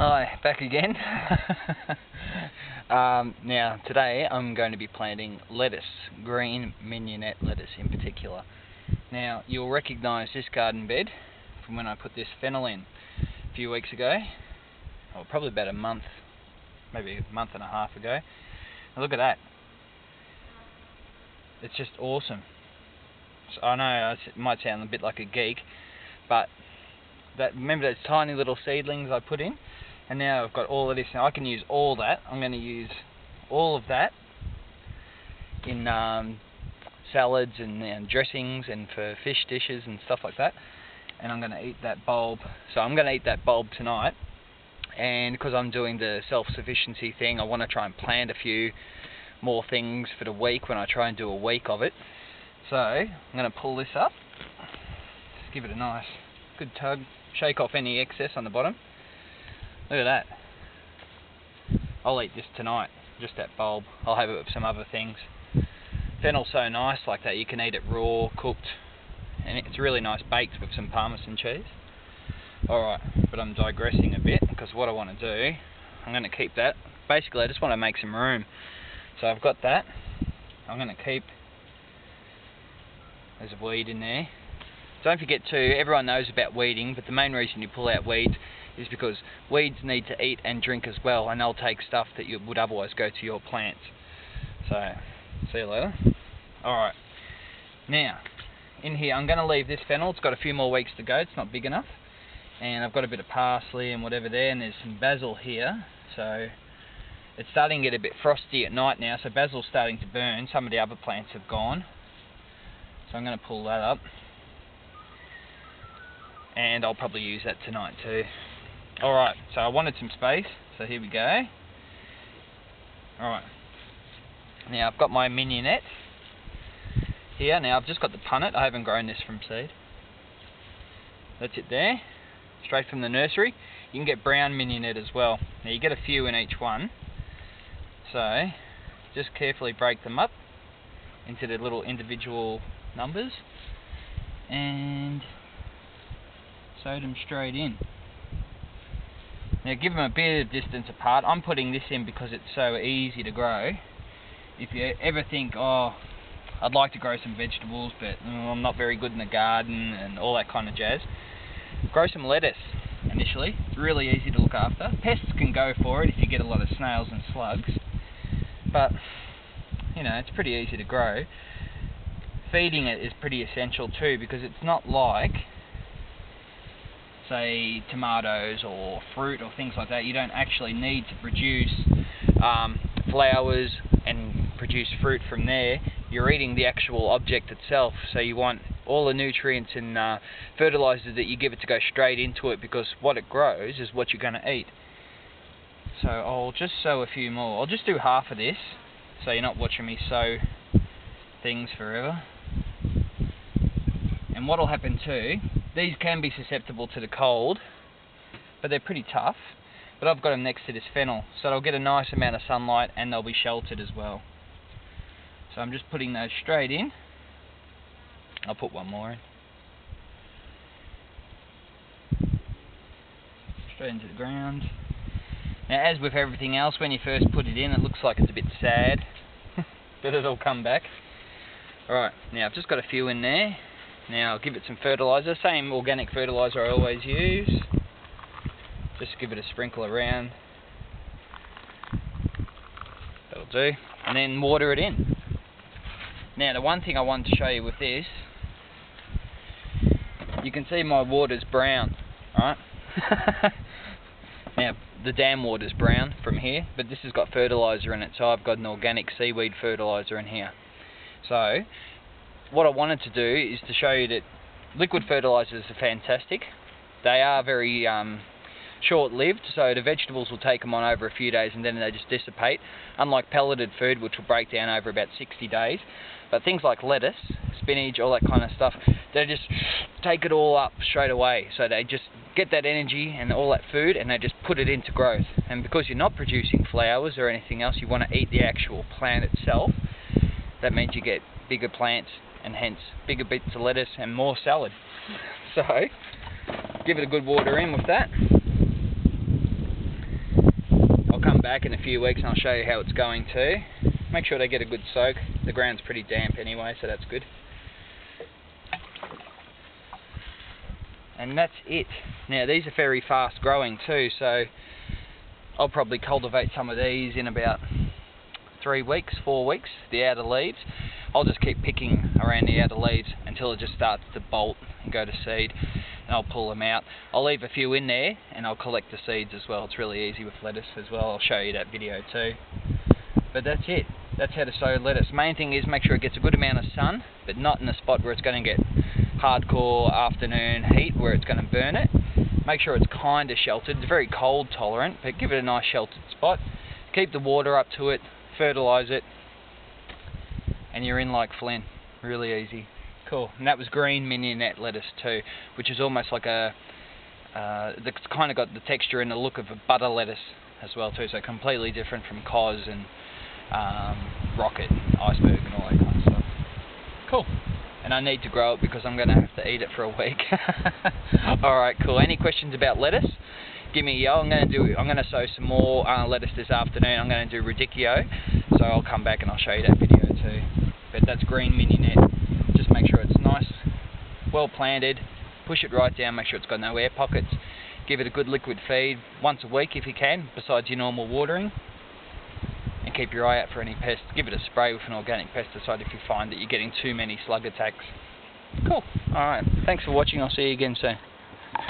Hi, back again. Now today I'm going to be planting lettuce, green mignonette lettuce in particular. Now you'll recognise this garden bed from when I put this fennel in a few weeks ago, or probably about a month, maybe a month and a half ago. Now look at that. It's just awesome. So I know it might sound a bit like a geek, but remember those tiny little seedlings I put in? And now I've got all of this. Now I can use all that. I'm going to use all of that in salads and dressings and for fish dishes and stuff like that. And I'm going to eat that bulb. So I'm going to eat that bulb tonight. And because I'm doing the self-sufficiency thing, I want to try and plant a few more things for the week when I try and do a week of it. So I'm going to pull this up. Just give it a nice good tug. Shake off any excess on the bottom. Look at that. I'll eat this tonight, just that bulb. I'll have it with some other things. Fennel's so nice like that. You can eat it raw, cooked, and it's really nice baked with some Parmesan cheese. Alright, but I'm digressing a bit because what I want to do, I'm going to keep that. Basically, I just want to make some room. So I've got that. I'm going to keep, there's a weed in there. Don't forget to, everyone knows about weeding, but the main reason you pull out weeds is because weeds need to eat and drink as well, and they'll take stuff that you would otherwise go to your plants. So, see you later. Alright, now, in here, I'm going to leave this fennel. It's got a few more weeks to go, it's not big enough. And I've got a bit of parsley and whatever there, and there's some basil here. So, it's starting to get a bit frosty at night now, so basil's starting to burn. Some of the other plants have gone. So I'm going to pull that up. And I'll probably use that tonight too. Alright, so I wanted some space, so here we go. Alright, now I've got my mignonette here. Now I've just got the punnet, I haven't grown this from seed. That's it there, straight from the nursery. You can get brown mignonette as well. Now you get a few in each one, so just carefully break them up into the little individual numbers and sew them straight in. Now give them a bit of distance apart. I'm putting this in because it's so easy to grow. If you ever think, oh, I'd like to grow some vegetables, but I'm not very good in the garden and all that kind of jazz, grow some lettuce initially. It's really easy to look after. Pests can go for it if you get a lot of snails and slugs, but you know, it's pretty easy to grow. Feeding it is pretty essential too, because it's not like, say, tomatoes or fruit or things like that. You don't actually need to produce flowers and produce fruit from there. You're eating the actual object itself, so you want all the nutrients and fertilizers that you give it to go straight into it, because what it grows is what you're going to eat. So I'll just sow a few more. I'll just do half of this, so you're not watching me sow things forever. And what will happen too, these can be susceptible to the cold, but they're pretty tough. But I've got them next to this fennel, so they'll get a nice amount of sunlight and they'll be sheltered as well. So I'm just putting those straight in. I'll put one more in. Straight into the ground. Now, as with everything else, when you first put it in, it looks like it's a bit sad, but it'll come back. Alright, now I've just got a few in there. Now I'll give it some fertiliser, same organic fertiliser I always use. Just give it a sprinkle around. That'll do. And then water it in. Now the one thing I wanted to show you with this, you can see my water's brown, right? Now the dam water's brown from here, but this has got fertiliser in it, so I've got an organic seaweed fertiliser in here. So what I wanted to do is to show you that liquid fertilisers are fantastic. They are very short-lived, so the vegetables will take them on over a few days and then they just dissipate, unlike pelleted food, which will break down over about 60 days. But things like lettuce, spinach, all that kind of stuff, they just take it all up straight away. So they just get that energy and all that food and they just put it into growth. And because you're not producing flowers or anything else, you want to eat the actual plant itself. That means you get bigger plants and hence bigger bits of lettuce and more salad. So give it a good water in with that. back in a few weeks and I'll show you how it's going too. Make sure they get a good soak. The ground's pretty damp anyway, so that's good. And that's it. Now these are very fast growing too, so I'll probably cultivate some of these in about 3 weeks, 4 weeks, the outer leaves. I'll just keep picking around the outer leaves until it just starts to bolt and go to seed, and I'll pull them out. I'll leave a few in there and I'll collect the seeds as well. It's really easy with lettuce as well. I'll show you that video too. But that's it. That's how to sow lettuce. Main thing is make sure it gets a good amount of sun, but not in a spot where it's going to get hardcore afternoon heat where it's going to burn it. Make sure it's kind of sheltered. It's very cold tolerant, but give it a nice sheltered spot. Keep the water up to it, fertilise it, and you're in like Flynn. Really easy. Cool. And that was green mignonette lettuce too, which is almost like a it's kind of got the texture and the look of a butter lettuce as well too, so completely different from cos and rocket and iceberg and all that kind of stuff. Cool. And I need to grow it because I'm going to have to eat it for a week. Alright, cool. Any questions about lettuce? Give me a yell. I'm going to sow some more lettuce this afternoon. I'm going to do radicchio, so I'll come back and I'll show you that video too. But that's green mignonette. Just make sure it's nice, well planted. Push it right down. Make sure it's got no air pockets. Give it a good liquid feed once a week if you can, besides your normal watering. And keep your eye out for any pests. Give it a spray with an organic pesticide if you find that you're getting too many slug attacks. Cool. Alright. Thanks for watching. I'll see you again soon.